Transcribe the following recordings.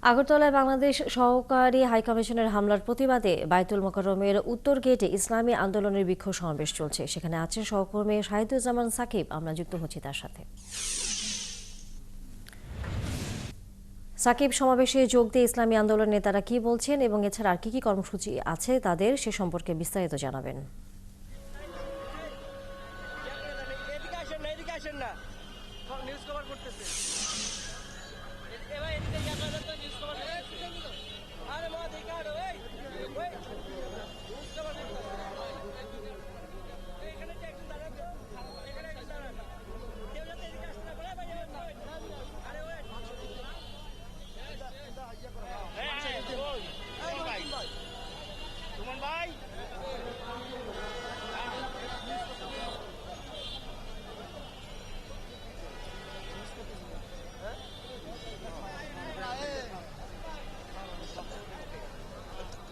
আগরতলায় বাংলাদেশ সহকারী হাইকমিশনের হামলার প্রতিবাদে বায়তুল মোকাররমের উত্তর গেটে ইসলামী আন্দোলনের বিক্ষোভ সমাবেশ চলছে। সেখানে আছেন সহকর্মী শাহিদুজ্জামান সাকিব। আমরা যুক্ত হচ্ছি তার সাথে। সাকিব, সমাবেশে যোগ দিয়ে ইসলামী আন্দোলনের নেতারা কি বলছেন এবং এছাড়া আর কি কর্মসূচি আছে তাদের, সে সম্পর্কে বিস্তারিত জানাবেন।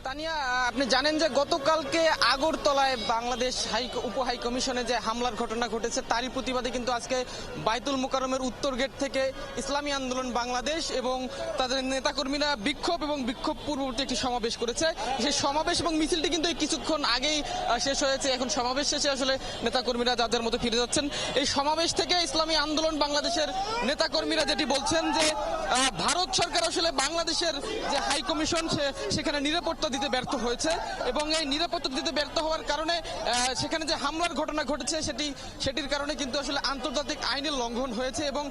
তানিয়া, আপনি জানেন যে গতকালকে আগরতলায় বাংলাদেশ উপ হাই কমিশনে যে হামলার ঘটনা ঘটেছে তারই প্রতিবাদে কিন্তু আজকে বায়তুল মোকাররমের উত্তর গেট থেকে ইসলামী আন্দোলন বাংলাদেশ এবং তাদের নেতাকর্মীরা বিক্ষোভ পূর্ববর্তী একটি সমাবেশ করেছে। সেই সমাবেশ এবং মিছিলটি কিন্তু কিছুক্ষণ আগেই শেষ হয়েছে। এখন সমাবেশ শেষে আসলে নেতাকর্মীরা যাদের মতো ফিরে যাচ্ছেন। এই সমাবেশ থেকে ইসলামী আন্দোলন বাংলাদেশের নেতাকর্মীরা যেটি বলছেন যে ভারত সরকার আসলে বাংলাদেশের যে হাই কমিশন সেখানে নিরাপত্তা দিতে ব্যর্থ হয়েছে এবং এই নিরাপত্তা দিতে ব্যর্থ হওয়ার কারণে সেখানে যে হামলার ঘটনা ঘটেছে সেটির কারণে কিন্তু আসলে আন্তর্জাতিক আইনের লঙ্ঘন হয়েছে এবং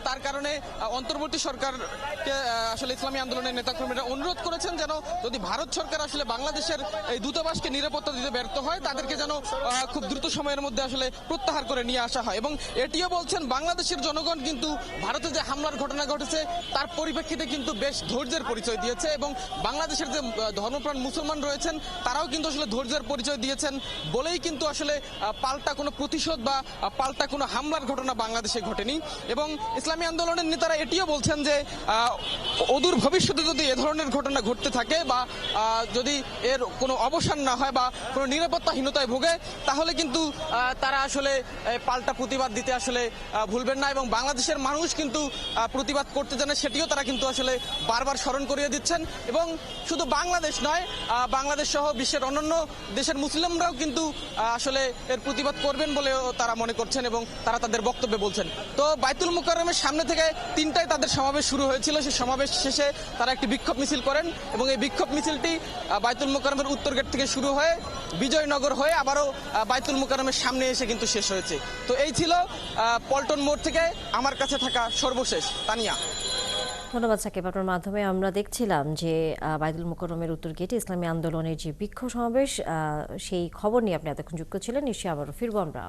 তার কারণে অন্তর্বর্তী সরকারকে আসলে ইসলামী আন্দোলনের নেতাকর্মীরা অনুরোধ করেছেন যেন যদি ভারত সরকার আসলে বাংলাদেশের এই দূতাবাসকে নিরাপত্তা দিতে ব্যর্থ হয় তাদেরকে যেন খুব দ্রুত সময়ের মধ্যে আসলে প্রত্যাহার করে নিয়ে আসা হয়। এবং এটিও বলছেন বাংলাদেশের জনগণ কিন্তু ভারতে যে হামলার ঘটনা ঘটেছে তার পরিপ্রেক্ষিতে কিন্তু বেশ ধৈর্যের পরিচয় দিয়েছে এবং বাংলাদেশের যে ধর্মপ্রাণ মুসলমান রয়েছেন তারাও কিন্তু আসলে ধৈর্যের পরিচয় দিয়েছেন বলেই কিন্তু আসলে পাল্টা কোনো প্রতিশোধ বা পাল্টা কোনো হামলার ঘটনা বাংলাদেশে ঘটেনি। এবং ইসলামী আন্দোলনের নেতারা এটিও বলছেন যে অদূর ভবিষ্যতে যদি এ ধরনের ঘটনা ঘটতে থাকে বা যদি এর কোনো অবসান না হয় বা কোনো নিরাপত্তাহীনতায় ভোগে তাহলে কিন্তু তারা আসলে পাল্টা প্রতিবাদ দিতে আসলে ভুলবেন না এবং বাংলাদেশের মানুষ কিন্তু প্রতিবাদ করতে জানে সেটিও তারা কিন্তু আসলে বারবার স্মরণ করিয়ে দিচ্ছেন। এবং শুধু বাংলাদেশ নয়, বাংলাদেশ সহ বিশ্বের অন্যান্য দেশের মুসলিমরাও কিন্তু আসলে এর প্রতিবাদ করবেন বলেও তারা মনে করছেন এবং তারা তাদের বক্তব্যে বলছেন। তো বায়তুল মোকাররমের সামনে থেকে 3টায় তাদের সমাবেশ শুরু হয়েছিল। সেই সমাবেশ শেষে তারা একটি বিক্ষোভ মিছিল করেন এবং এই বিক্ষোভ মিছিলটি বায়তুল মোকাররমের উত্তর গেট থেকে শুরু হয়ে বিজয়নগর হয়ে আবারও বায়তুল মোকাররমের সামনে এসে কিন্তু শেষ হয়েছে। তো এই ছিল পল্টন মোড় থেকে আমার কাছে থাকা সর্বশেষ। তানিয়া, ধন্যবাদ সাকিব। আপনার মাধ্যমে আমরা দেখছিলাম যে বায়তুল মোকাররমের উত্তর গেটে ইসলামী আন্দোলনের যে বিক্ষোভ সমাবেশ, সেই খবর নিয়ে আপনি এতক্ষণ যুক্ত ছিলেন। নিশ্চয়ই আবারও ফিরবো আমরা।